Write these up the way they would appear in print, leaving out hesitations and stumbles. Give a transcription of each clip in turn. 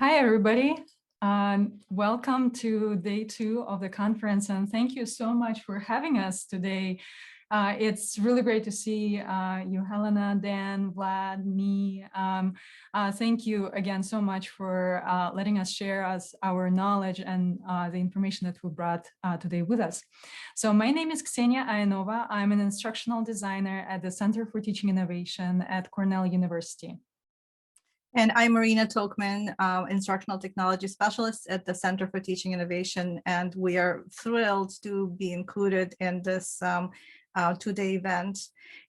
Hi, everybody. Welcome to day 2 of the conference, and thank you so much for having us today. It's really great to see you, Helena, Dan, Vlad, me. Thank you again so much for letting us share our knowledge and the information that we brought today with us. So my name is Ksenia Ionova. I'm an instructional designer at the Center for Teaching Innovation at Cornell University. And I'm Marina Tokman, Instructional Technology Specialist at the Center for Teaching Innovation, and we are thrilled to be included in this two-day event.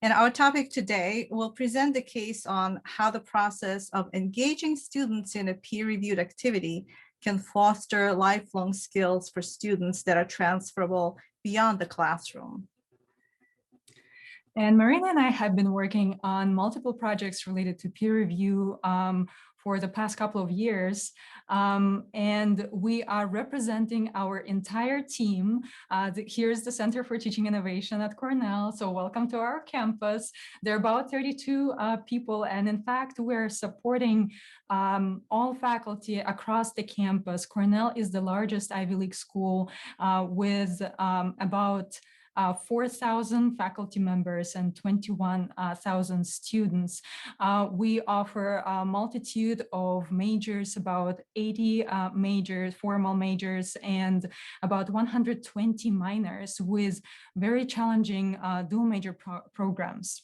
And our topic today will present the case on how the process of engaging students in a peer-reviewed activity can foster lifelong skills for students that are transferable beyond the classroom. And Marina and I have been working on multiple projects related to peer review for the past couple of years. And we are representing our entire team. Here's the Center for Teaching Innovation at Cornell. So welcome to our campus. There are about 32 people. And in fact, we're supporting all faculty across the campus. Cornell is the largest Ivy League school with about 4,000 faculty members and 21,000 students. We offer a multitude of majors, about 80 majors, formal majors, and about 120 minors with very challenging dual major programs.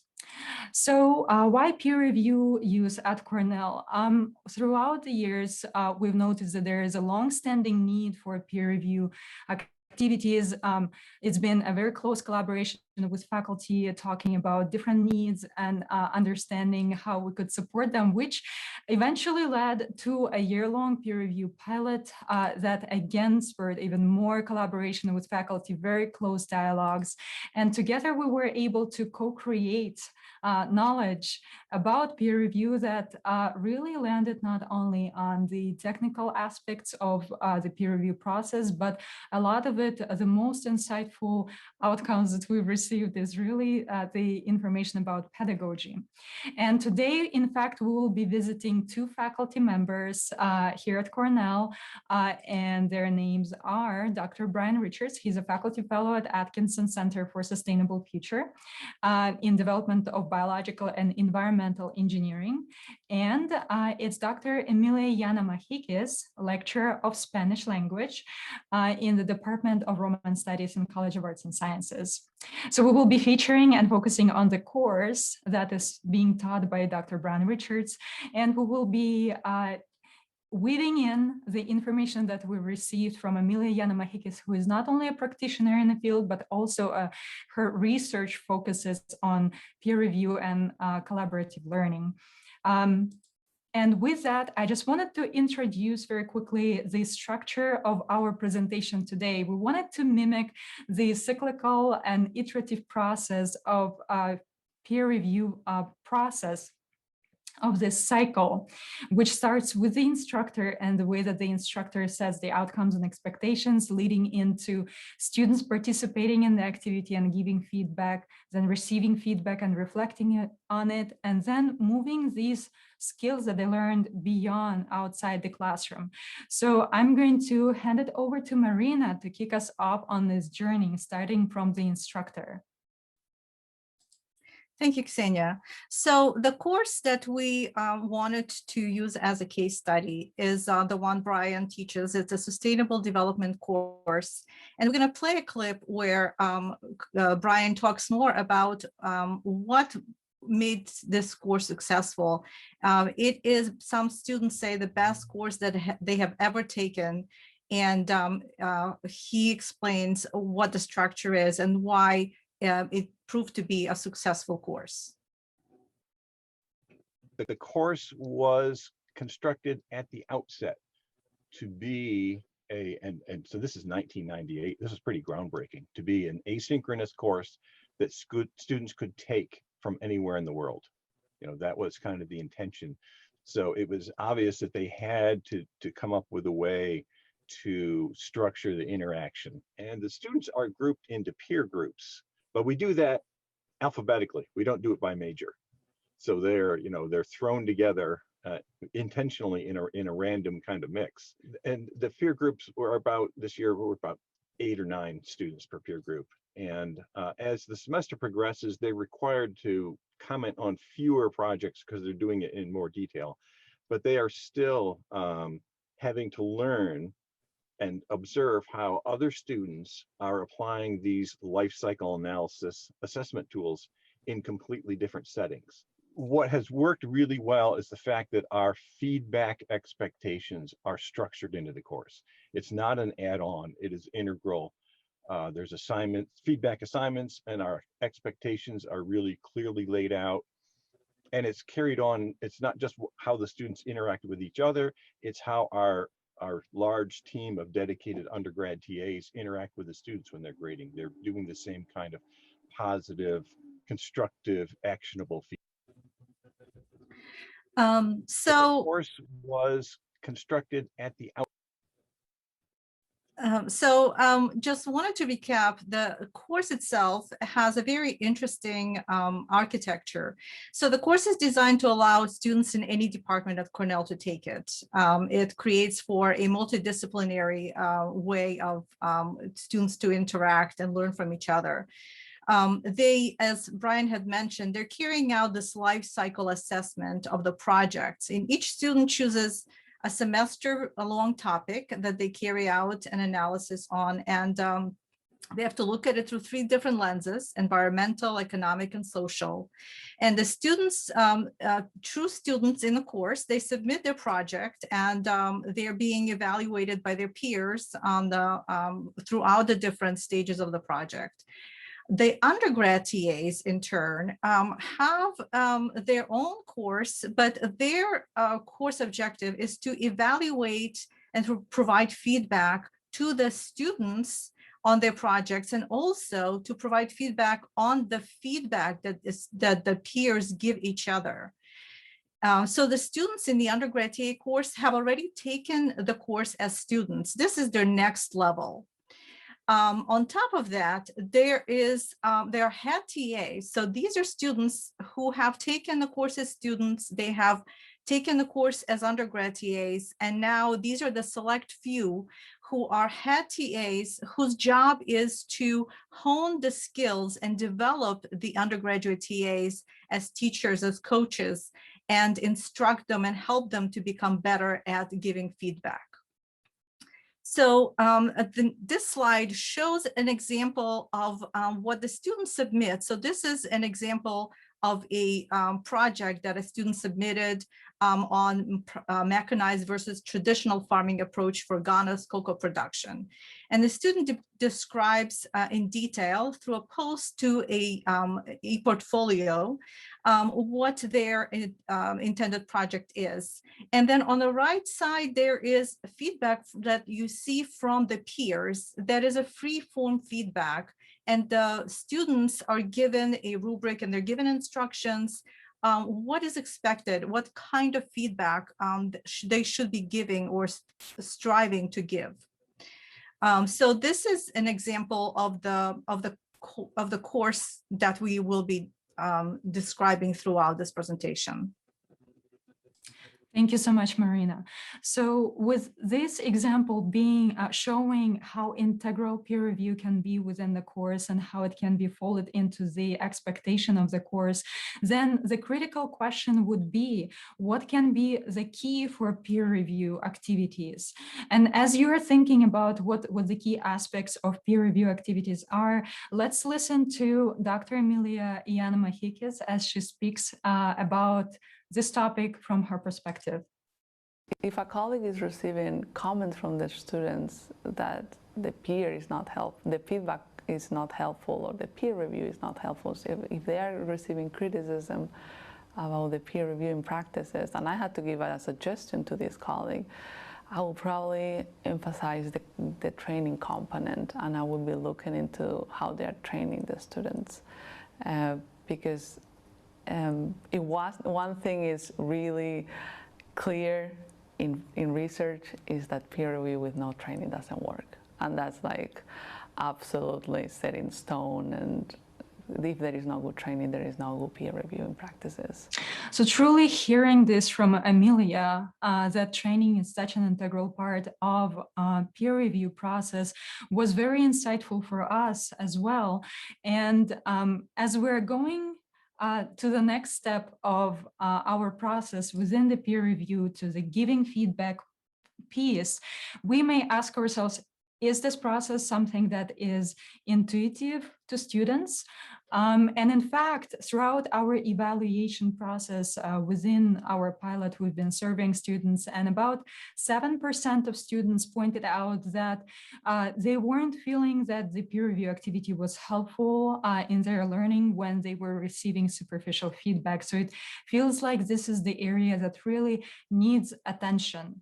So why peer review use at Cornell? Throughout the years, we've noticed that there is a long-standing need for peer review activities. It's been a very close collaboration with faculty talking about different needs and understanding how we could support them, which eventually led to a year-long peer review pilot that again spurred even more collaboration with faculty, very close dialogues. And together we were able to co-create knowledge about peer review that really landed not only on the technical aspects of the peer review process, but a lot of it, the most insightful outcomes that we've received is really the information about pedagogy. And today, in fact, we will be visiting 2 faculty members here at Cornell, and their names are Dr. Brian Richards. He's a faculty fellow at Atkinson Center for Sustainable Future in development of biological and environmental engineering. And it's Dr. Emilia Yanamahikis, lecturer of Spanish language in the Department of Roman Studies in College of Arts and Sciences. So we will be featuring and focusing on the course that is being taught by Dr. Brian Richards, and we will be weaving in the information that we received from Emilia Yanamahikis, who is not only a practitioner in the field, but also her research focuses on peer review and collaborative learning. And with that, I just wanted to introduce very quickly the structure of our presentation today. We wanted to mimic the cyclical and iterative process of peer review process of this cycle, which starts with the instructor and the way that the instructor sets the outcomes and expectations, leading into students participating in the activity and giving feedback, then receiving feedback and reflecting on it, and then moving these skills that they learned beyond outside the classroom. So I'm going to hand it over to Marina to kick us off on this journey, starting from the instructor. Thank you, Ksenia. So the course that we wanted to use as a case study is the one Brian teaches. It's a sustainable development course. And we're going to play a clip where Brian talks more about what made this course successful. It is, some students say, the best course that they have ever taken. And he explains what the structure is and why it proved to be a successful course. The course was constructed at the outset to be and so this is 1998, this is pretty groundbreaking, to be an asynchronous course that students could take from anywhere in the world. You know, that was kind of the intention. So it was obvious that they had to come up with a way to structure the interaction. And the students are grouped into peer groups. But we do that alphabetically. We don't do it by major. So they're thrown together intentionally in a random kind of mix. And the peer groups were about, this year, were about 8 or 9 students per peer group. And as the semester progresses, they're required to comment on fewer projects because they're doing it in more detail, but they are still having to learn and observe how other students are applying these life cycle analysis assessment tools in completely different settings. What has worked really well is the fact that our feedback expectations are structured into the course. It's not an add-on, it is integral. There's feedback assignments, and our expectations are really clearly laid out. And it's carried on. It's not just how the students interact with each other, it's how our large team of dedicated undergrad TAs interact with the students when they're grading. They're doing the same kind of positive, constructive, actionable feedback. So the course was constructed at the outset. Just wanted to recap, the course itself has a very interesting architecture. So the course is designed to allow students in any department at Cornell to take it. It creates for a multidisciplinary way of students to interact and learn from each other. They, as Brian had mentioned, they're carrying out this life cycle assessment of the projects. And each student chooses a semester-long topic that they carry out an analysis on, and they have to look at it through 3 different lenses: environmental, economic, and social. And the students, true students in the course, they submit their project, and they're being evaluated by their peers on the throughout the different stages of the project. The undergrad TAs, in turn, have their own course, but their course objective is to evaluate and to provide feedback to the students on their projects, and also to provide feedback on the feedback that the peers give each other. So the students in the undergrad TA course have already taken the course as students. This is their next level. On top of that, there are head TAs. So these are students who have taken the course as students. They have taken the course as undergrad TAs. And now these are the select few who are head TAs whose job is to hone the skills and develop the undergraduate TAs as teachers, as coaches, and instruct them and help them to become better at giving feedback. So this slide shows an example of what the students submit. So this is an example of a project that a student submitted on mechanized versus traditional farming approach for Ghana's cocoa production. And the student describes in detail through a post to a portfolio what their intended project is. And then on the right side, there is feedback that you see from the peers. That is a free form feedback. And the students are given a rubric and they're given instructions. What is expected, what kind of feedback they should be giving or striving to give. So this is an example of the course that we will be describing throughout this presentation. Thank you so much, Marina. So with this example being showing how integral peer review can be within the course and how it can be folded into the expectation of the course, then the critical question would be, what can be the key for peer review activities? And as you're thinking about what the key aspects of peer review activities are, let's listen to Dr. Emilia Ionova as she speaks about this topic from her perspective. If a colleague is receiving comments from their students that the peer is not helpful, the feedback is not helpful, or the peer review is not helpful, so if they are receiving criticism about the peer reviewing practices, and I had to give a suggestion to this colleague, I will probably emphasize the training component, and I will be looking into how they are training the students, because one thing is really clear in research is that peer review with no training doesn't work. And that's like absolutely set in stone and If there is no good training, there is no good peer reviewing practices. So truly hearing this from Amelia, that training is such an integral part of peer review process was very insightful for us as well. And as we're going to the next step of our process within the peer review, to the giving feedback piece, we may ask ourselves, is this process something that is intuitive to students? And in fact, throughout our evaluation process within our pilot, we've been surveying students, and about 7% of students pointed out that they weren't feeling that the peer review activity was helpful in their learning when they were receiving superficial feedback. So it feels like this is the area that really needs attention.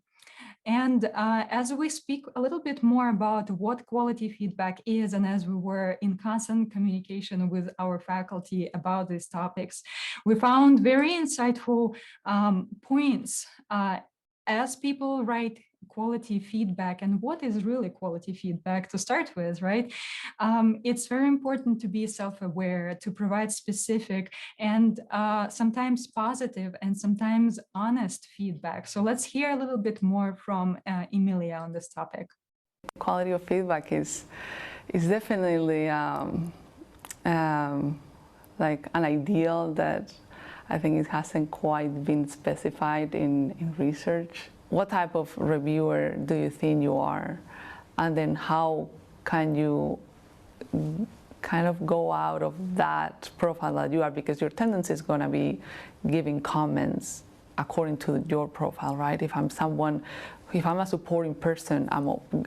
And as we speak a little bit more about what quality feedback is, and as we were in constant communication with our faculty about these topics, we found very insightful points as people write quality feedback. And what is really quality feedback to start with, right? It's very important to be self-aware, to provide specific and sometimes positive and sometimes honest feedback. So let's hear a little bit more from Emilia on this topic. Quality of feedback is definitely like an ideal that I think it hasn't quite been specified in research. What type of reviewer do you think you are? And then how can you kind of go out of that profile that you are, because your tendency is going to be giving comments according to your profile, right? If I'm a supporting person,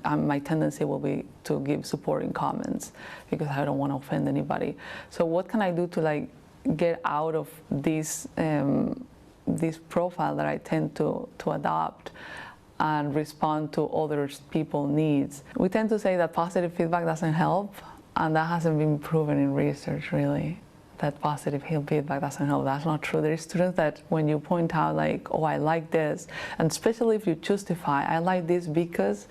my tendency will be to give supporting comments because I don't want to offend anybody. So what can I do to like get out of this profile that I tend to adopt and respond to other people's needs? We tend to say that positive feedback doesn't help, and that hasn't been proven in research, really, that positive feedback doesn't help. That's not true. There are students that when you point out like, oh, I like this, and especially if you justify, I like this because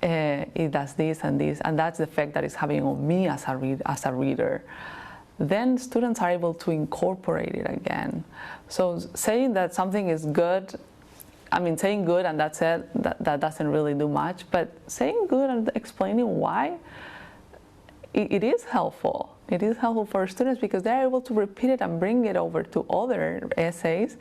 it does this, and that's the effect that it's having on me as a reader, then students are able to incorporate it again. So saying that something is good, I mean, saying good and that's it, that doesn't really do much, but saying good and explaining why, it is helpful. It is helpful for students because they're able to repeat it and bring it over to other essays.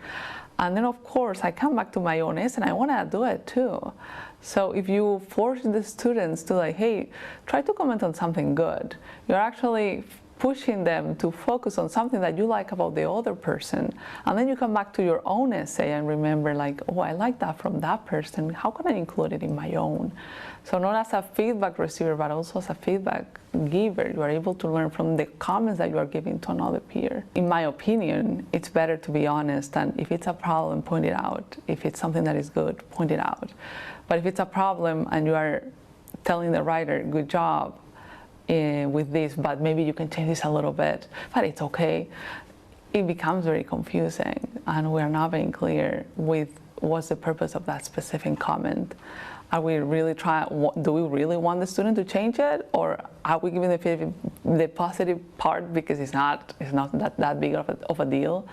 And then, of course, I come back to my own essay and I want to do it too. So if you force the students to like, hey, try to comment on something good, you're actually pushing them to focus on something that you like about the other person. And then you come back to your own essay and remember like, oh, I like that from that person. How can I include it in my own? So not as a feedback receiver, but also as a feedback giver, you are able to learn from the comments that you are giving to another peer. In my opinion, it's better to be honest, and if it's a problem, point it out. If it's something that is good, point it out. But if it's a problem and you are telling the writer, good job, with this, but maybe you can change this a little bit, but it's okay, it becomes very confusing and we're not being clear with what's the purpose of that specific comment. Are we really do we really want the student to change it, or are we giving the positive part because it's not that big of a deal?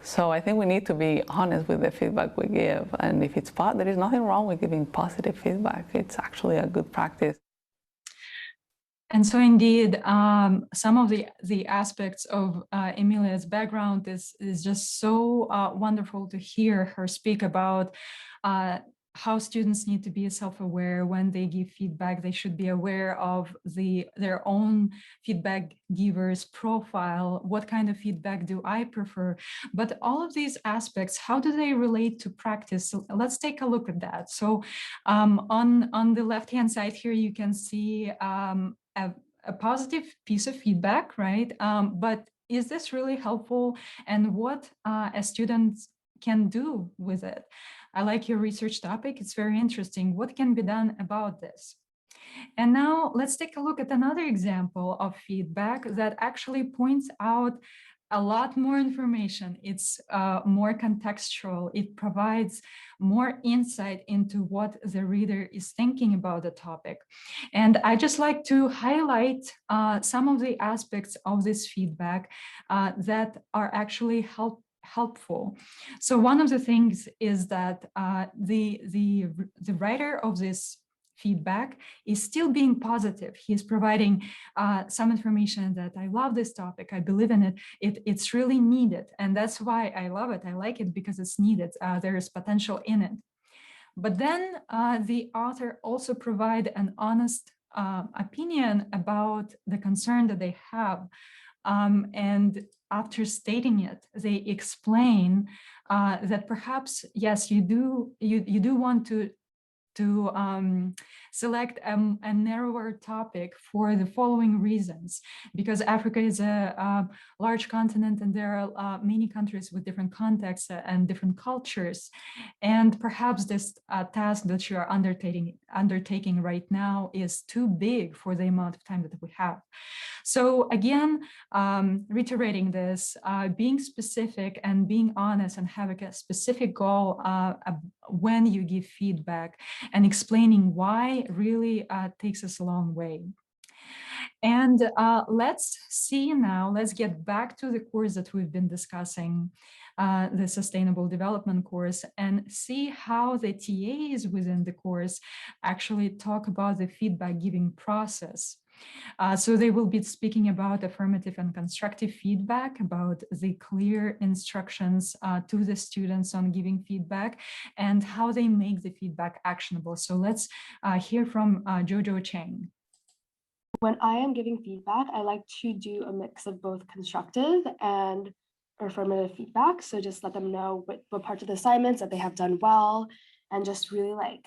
So I think we need to be honest with the feedback we give, and if it's there is nothing wrong with giving positive feedback. It's actually a good practice. And so indeed, some of the aspects of Emilia's background is just so wonderful to hear her speak about how students need to be self-aware when they give feedback. They should be aware of their own feedback giver's profile. What kind of feedback do I prefer? But all of these aspects, how do they relate to practice? So let's take a look at that. So on the left-hand side here, you can see a positive piece of feedback, right? But is this really helpful? And what a student can do with it? I like your research topic. It's very interesting. What can be done about this? And now let's take a look at another example of feedback that actually points out a lot more information. It's more contextual. It provides more insight into what the reader is thinking about the topic. And I just like to highlight some of the aspects of this feedback that are actually helpful. So one of the things is that the writer of this feedback is still being positive. He is providing some information that I love this topic, I believe in it, it's really needed. And that's why I love it. I like it because it's needed. There is potential in it. But then the author also provide an honest opinion about the concern that they have. And after stating it, they explain that perhaps, yes, you do want to select a narrower topic for the following reasons, because Africa is a large continent and there are many countries with different contexts and different cultures. And perhaps this task that you are undertaking right now is too big for the amount of time that we have. So again, reiterating this, being specific and being honest and having a specific goal when you give feedback and explaining why really takes us a long way. And let's see now, let's get back to the course that we've been discussing, the Sustainable Development course, and see how the TAs within the course actually talk about the feedback giving process. So they will be speaking about affirmative and constructive feedback, about the clear instructions to the students on giving feedback and how they make the feedback actionable. So let's hear from Jojo Chang. When I am giving feedback, I like to do a mix of both constructive and affirmative feedback. So just let them know what parts of the assignments that they have done well, and just really like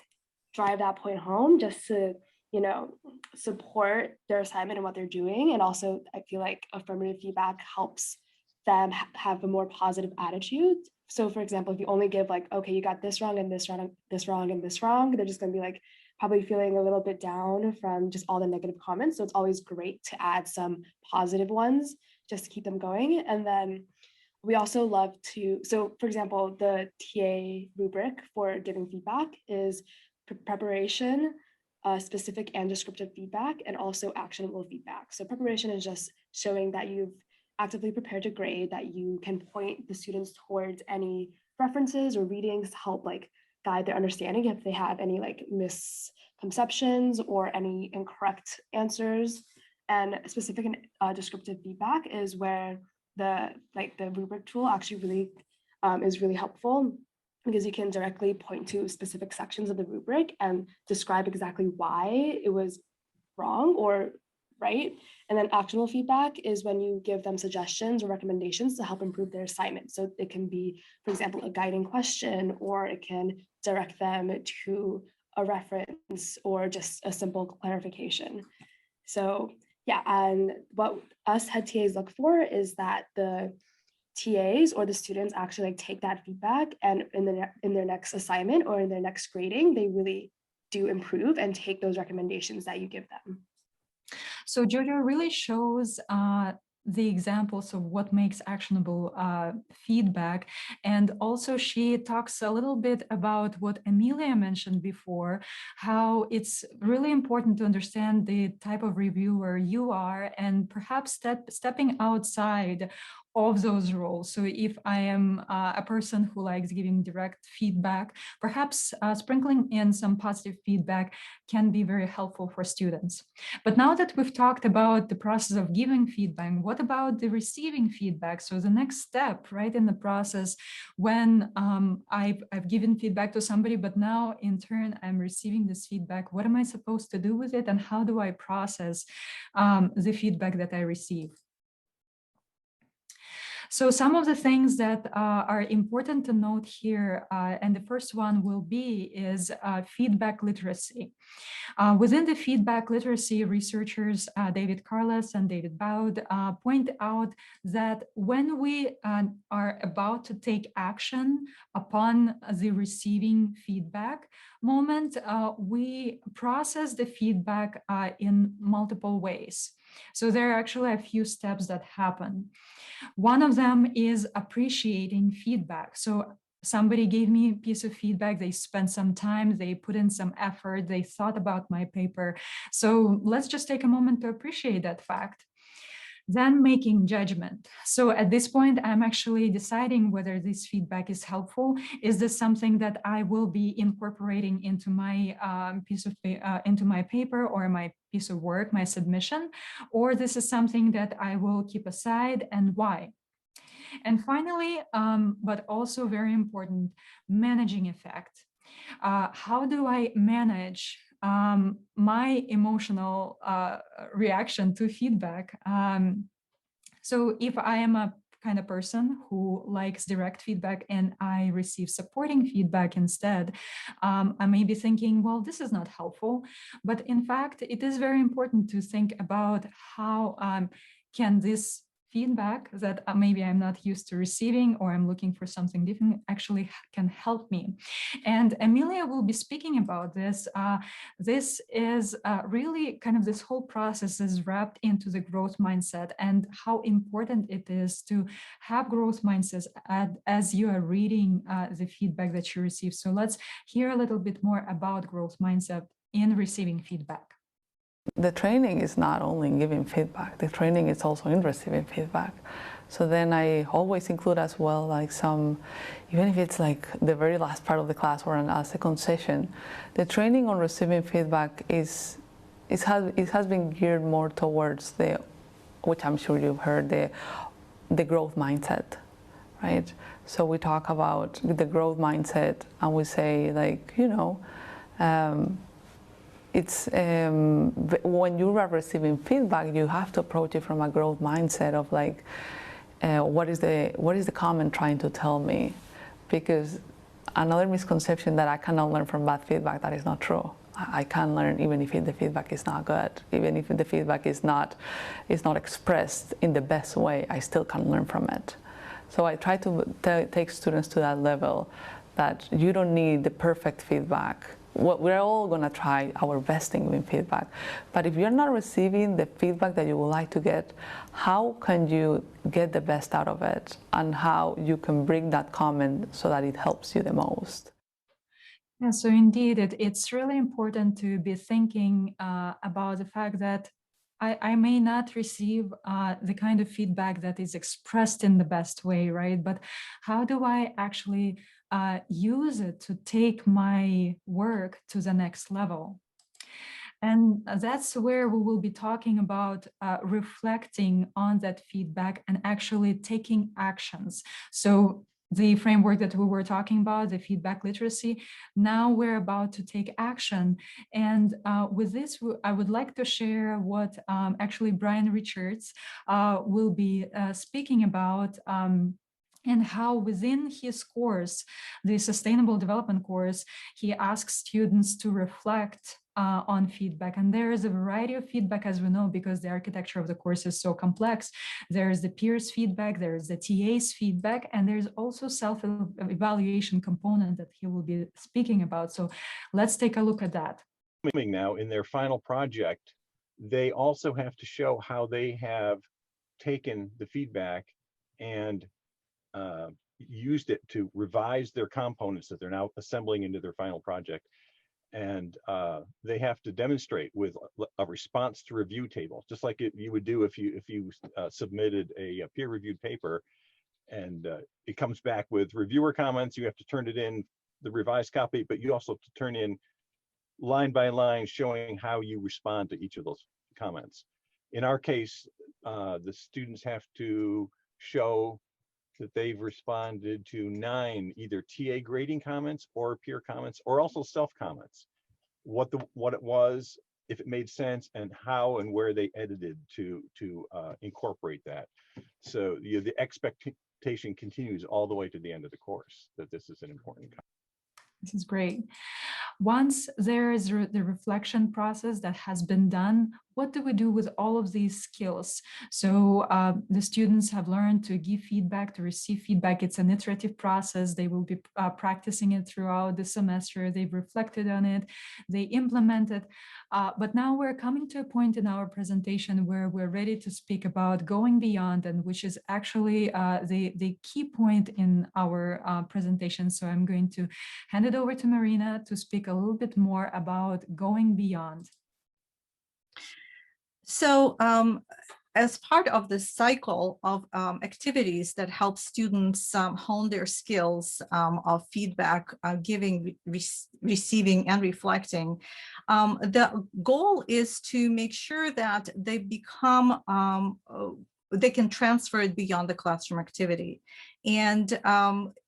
drive that point home just to, you know, support their assignment and what they're doing. And also I feel like affirmative feedback helps them have a more positive attitude. So for example, if you only give like, okay, you got this wrong and this wrong, this wrong and this wrong, they're just gonna be like probably feeling a little bit down from just all the negative comments. So it's always great to add some positive ones just to keep them going. And then we also love to, so for example, the TA rubric for giving feedback is preparation, specific and descriptive feedback, and also actionable feedback. So preparation is just showing that you've actively prepared to grade, that you can point the students towards any references or readings to help like guide their understanding if they have any like misconceptions or any incorrect answers. And specific and descriptive feedback is where the rubric tool actually really is really helpful, because you can directly point to specific sections of the rubric and describe exactly why it was wrong or right. And then actionable feedback is when you give them suggestions or recommendations to help improve their assignment. So it can be, for example, a guiding question, or it can direct them to a reference or just a simple clarification. So yeah, and what us head TAs look for is that the TAs or the students actually like take that feedback, and in their next assignment or in their next grading, they really do improve and take those recommendations that you give them. So Jojo really shows the examples of what makes actionable feedback. And also she talks a little bit about what Emilia mentioned before, how it's really important to understand the type of reviewer you are, and perhaps stepping outside of those roles. So if I am a person who likes giving direct feedback, perhaps sprinkling in some positive feedback can be very helpful for students. But now that we've talked about the process of giving feedback, what about the receiving feedback? So the next step, right, in the process, when I've given feedback to somebody, but now in turn I'm receiving this feedback, what am I supposed to do with it, and how do I process the feedback that I receive? So some of the things that are important to note here, and the first one will be is feedback literacy. Within the feedback literacy, researchers David Carles and David Baud point out that when we are about to take action upon the receiving feedback moment, we process the feedback in multiple ways. So there are actually a few steps that happen. One of them is appreciating feedback. So somebody gave me a piece of feedback, they spent some time, they put in some effort, they thought about my paper. So let's just take a moment to appreciate that fact. Then making judgment. So at this point, I'm actually deciding whether this feedback is helpful. Is this something that I will be incorporating into my into my paper or my piece of work, my submission, or this is something that I will keep aside, and why? And finally, but also very important, managing effect. How do I manage my emotional reaction to feedback? So if I am a kind of person who likes direct feedback and I receive supporting feedback instead, I may be thinking, well, this is not helpful. But in fact, it is very important to think about how can this feedback that maybe I'm not used to receiving or I'm looking for something different actually can help me. And Emilia will be speaking about this. This is really kind of this whole process is wrapped into the growth mindset and how important it is to have growth mindsets as you are reading the feedback that you receive. So let's hear a little bit more about growth mindset in receiving feedback. The training is not only in giving feedback, the training is also in receiving feedback. So then I always include as well, like some, even if it's like the very last part of the class or a second session, the training on receiving feedback it has been geared more towards the, which I'm sure you've heard, the growth mindset, right? So we talk about the growth mindset and we say like, you know, it's when you are receiving feedback, you have to approach it from a growth mindset of like, what is the comment trying to tell me? Because another misconception that I cannot learn from bad feedback, that is not true. I can learn even if the feedback is not good, even if the feedback is not expressed in the best way, I still can learn from it. So I try to take students to that level, that you don't need the perfect feedback. We're all going to try our best in giving feedback, but if you're not receiving the feedback that you would like to get, how can you get the best out of it, and how you can bring that comment so that it helps you the most? Yeah, so indeed, it's really important to be thinking about the fact that I may not receive the kind of feedback that is expressed in the best way, right? But how do I actually use it to take my work to the next level? And that's where we will be talking about reflecting on that feedback and actually taking actions. So the framework that we were talking about, the feedback literacy, now we're about to take action. And with this, I would like to share what actually Brian Richards will be speaking about, and how within his course, the Sustainable Development course, he asks students to reflect on feedback. And there is a variety of feedback, as we know, because the architecture of the course is so complex. There is the peers feedback, there is the TA's feedback, and there's also self-evaluation component that he will be speaking about. So let's take a look at that. Now, in their final project, they also have to show how they have taken the feedback and used it to revise their components that they're now assembling into their final project. And they have to demonstrate with a response to review table, just like you would do if you submitted a peer-reviewed paper, and it comes back with reviewer comments. You have to turn it in, the revised copy, but you also have to turn in line by line showing how you respond to each of those comments. In our case, the students have to show that they've responded to 9 either TA grading comments or peer comments, or also self comments, what it was, if it made sense, and how and where they edited to incorporate that. So the expectation continues all the way to the end of the course that this is an important comment. This is great. Once there is the reflection process that has been done, what do we do with all of these skills? So the students have learned to give feedback, to receive feedback. It's an iterative process. They will be practicing it throughout the semester. They've reflected on it. They implement it. But now we're coming to a point in our presentation where we're ready to speak about going beyond, and which is actually the key point in our presentation. So I'm going to hand it over to Marina to speak a little bit more about going beyond. So as part of the cycle of activities that help students hone their skills of feedback, giving, receiving, and reflecting, the goal is to make sure that they become they can transfer it beyond the classroom activity. And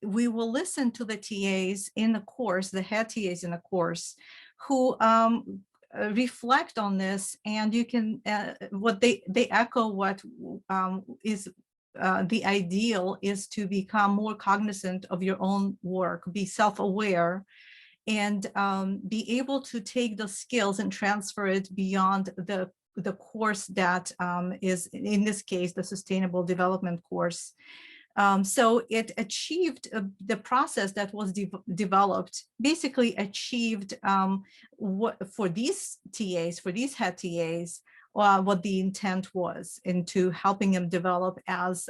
we will listen to the TAs in the course, the head TAs in the course, who reflect on this, and you can what they echo what is the ideal is to become more cognizant of your own work, be self-aware, and be able to take the skills and transfer it beyond the course that is, in this case, the Sustainable Development course. So it achieved the process that was developed, basically achieved what for these TAs, for these head TAs, what the intent was into helping them develop as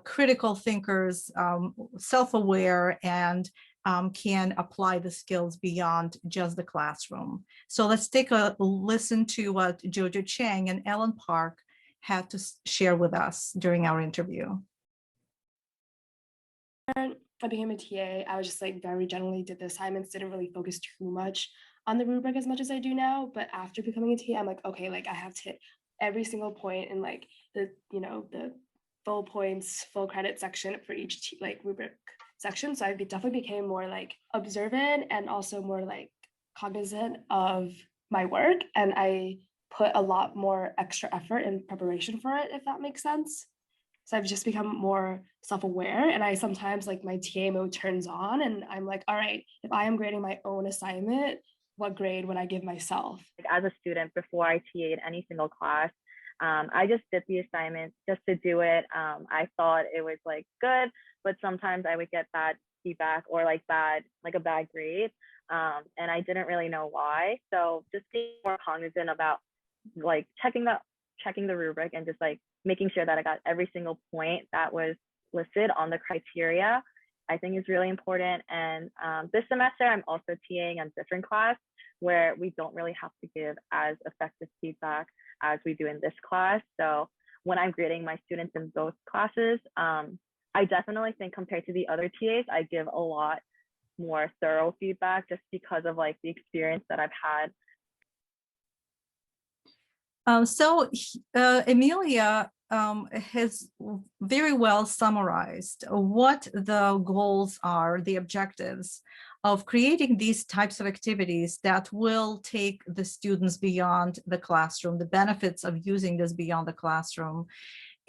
critical thinkers, self-aware, and can apply the skills beyond just the classroom. So let's take a listen to what Jojo Chang and Ellen Park had to share with us during our interview. I became a TA, I was just like very generally did the assignments, didn't really focus too much on the rubric as much as I do now. But after becoming a TA, I'm like, okay, like I have to hit every single point in like the, the full points, full credit section for each like rubric section. So I definitely became more like observant and also more like cognizant of my work. And I put a lot more extra effort in preparation for it, if that makes sense. So I've just become more self-aware, and I sometimes like my TA mode turns on and I'm like, all right, if I am grading my own assignment, what grade would I give myself? As a student, before I TA'd any single class, I just did the assignment just to do it. I thought it was like good, but sometimes I would get bad feedback or like a bad grade. And I didn't really know why. So just being more cognizant about like checking the rubric and just like making sure that I got every single point that was listed on the criteria, I think is really important. And this semester, I'm also TAing a different class where we don't really have to give as effective feedback as we do in this class. So when I'm grading my students in both classes, I definitely think compared to the other TAs, I give a lot more thorough feedback just because of like the experience that I've had. So Emilia has very well summarized what the goals are, the objectives of creating these types of activities that will take the students beyond the classroom, the benefits of using this beyond the classroom.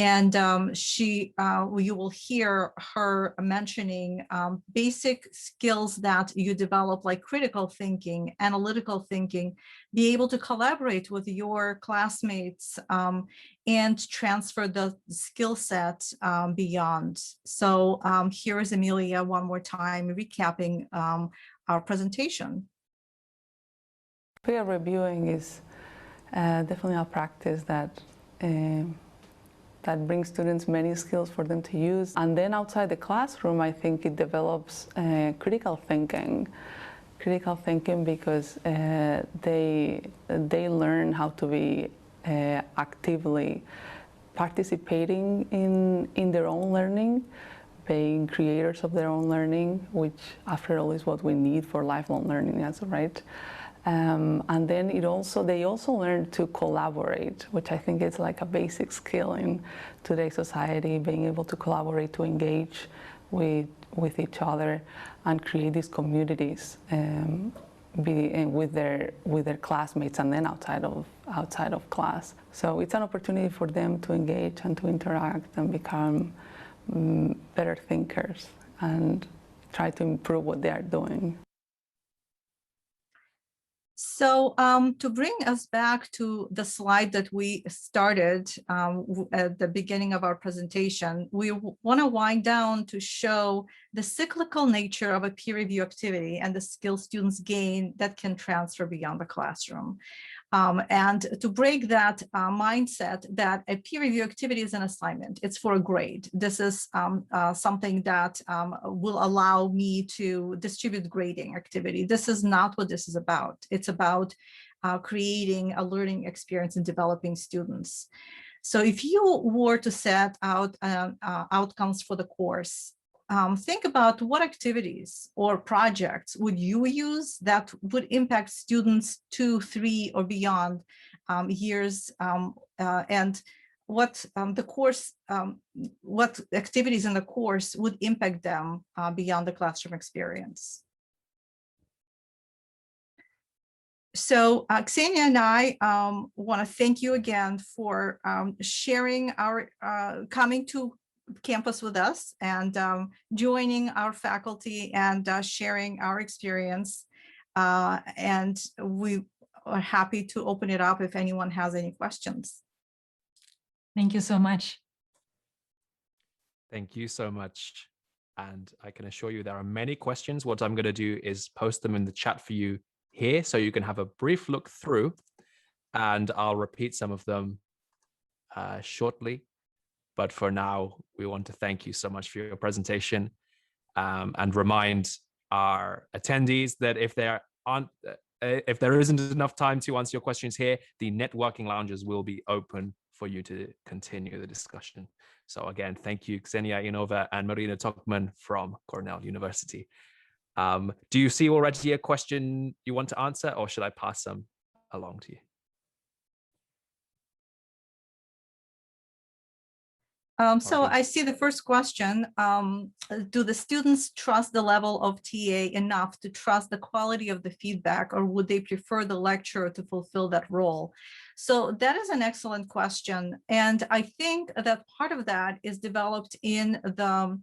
And you will hear her mentioning basic skills that you develop, like critical thinking, analytical thinking, be able to collaborate with your classmates and transfer the skill set beyond. So here is Emilia one more time recapping our presentation. Peer reviewing is definitely a practice that brings students many skills for them to use. And then outside the classroom, I think it develops critical thinking because they learn how to be actively participating in their own learning, being creators of their own learning, which after all is what we need for lifelong learning, that's right. And then they also learn to collaborate, which I think is like a basic skill in today's society, being able to collaborate, to engage with each other and create these communities with their classmates and then outside of class. So it's an opportunity for them to engage and to interact and become better thinkers and try to improve what they are doing. So to bring us back to the slide that we started at the beginning of our presentation, we want to wind down to show the cyclical nature of a peer review activity and the skills students gain that can transfer beyond the classroom. And to break that mindset that a peer review activity is an assignment, it's for a grade. This is something that will allow me to distribute grading activity. This is not what this is about. It's about creating a learning experience and developing students. So if you were to set out outcomes for the course, think about what activities or projects would you use that would impact students 2, 3, or beyond years, and what what activities in the course would impact them beyond the classroom experience. So Ksenia and I want to thank you again for sharing our coming to campus with us and joining our faculty and sharing our experience. And we are happy to open it up if anyone has any questions. Thank you so much. Thank you so much. And I can assure you there are many questions. What I'm going to do is post them in the chat for you here so you can have a brief look through, and I'll repeat some of them shortly. But for now, we want to thank you so much for your presentation and remind our attendees that if there isn't enough time to answer your questions here, the networking lounges will be open for you to continue the discussion. So again, thank you, Ksenia, Ionova, and Marina Tokman from Cornell University. Do you see already a question you want to answer, or should I pass them along to you? So I see the first question, do the students trust the level of TA enough to trust the quality of the feedback, or would they prefer the lecturer to fulfill that role? So that is an excellent question. And I think that part of that is developed in the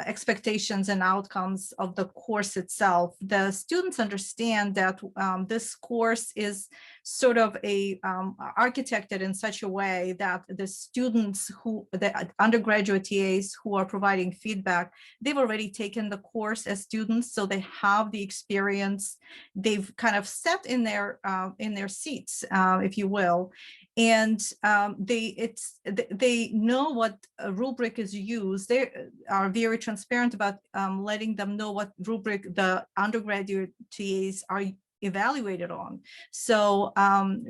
expectations and outcomes of the course itself. The students understand that this course is sort of architected in such a way that the students the undergraduate TAs who are providing feedback, they've already taken the course as students, so they have the experience. They've kind of sat in their seats, if you will, and they know what rubric is used. They are very transparent about letting them know what rubric the undergraduate TAs are evaluated on. So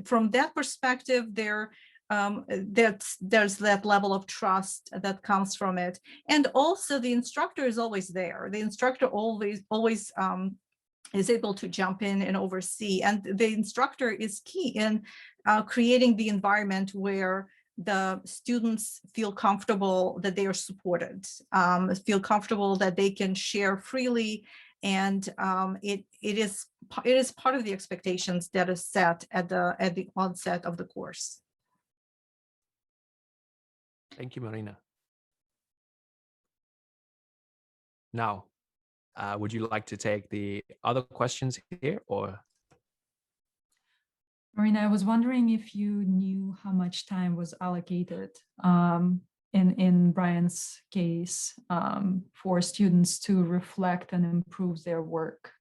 from that perspective, there's that level of trust that comes from it. And also the instructor is always there. The instructor always is able to jump in and oversee. And the instructor is key in creating the environment where the students feel comfortable that they are supported, feel comfortable that they can share freely. And it is part of the expectations that is set at the onset of the course. Thank you, Marina. Now, would you like to take the other questions here, or? Marina, I was wondering if you knew how much time was allocated in Brian's case for students to reflect and improve their work.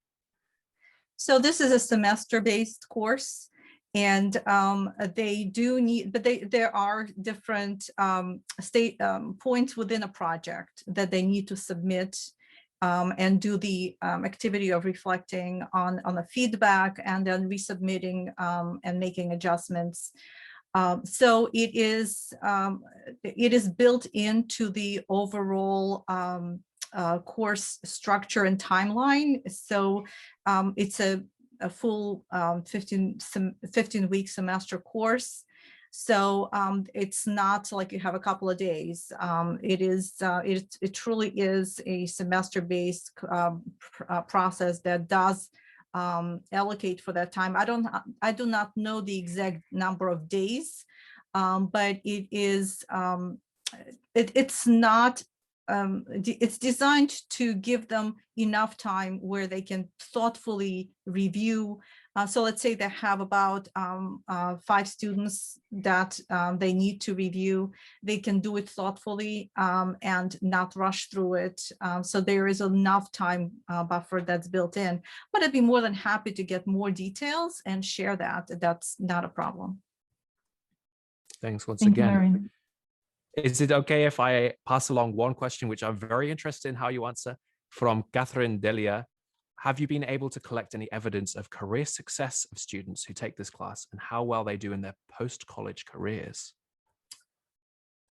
So this is a semester-based course, and they do need, but there are different points within a project that they need to submit and do the activity of reflecting on the feedback and then resubmitting and making adjustments. So it is built into the overall course structure and timeline. So it's a full 15-week semester course. So it's not like you have a couple of days. It truly is a semester-based process that does allocate for that time. I do not know the exact number of days, but it is it's not it's designed to give them enough time where they can thoughtfully review. So let's say they have about 5 students that they need to review. They can do it thoughtfully and not rush through it. So there is enough time buffer that's built in, but I'd be more than happy to get more details and share that. That's not a problem. Thanks once Thank you, again. Marina. Is it okay if I pass along one question, which I'm very interested in how you answer, from Catherine Delia? Have you been able to collect any evidence of career success of students who take this class and how well they do in their post-college careers?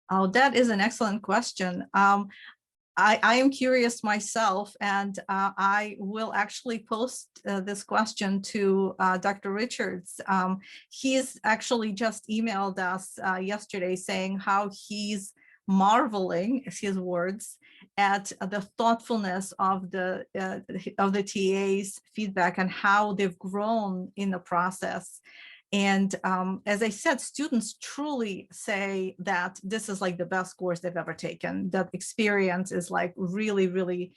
Oh, that is an excellent question. I am curious myself, and I will actually post this question to Dr. Richards. He's actually just emailed us yesterday saying how he's marveling, is his words, at the thoughtfulness of the TA's feedback and how they've grown in the process. And as I said, students truly say that this is like the best course they've ever taken. That experience is like really, really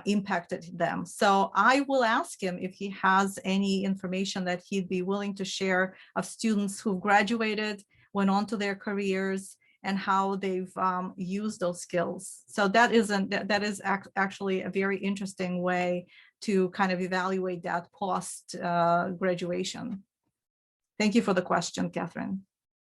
impacted them. So I will ask him if he has any information that he'd be willing to share of students who graduated, went on to their careers, and how they've used those skills. So that is actually a very interesting way to kind of evaluate that post graduation. Thank you for the question, Catherine.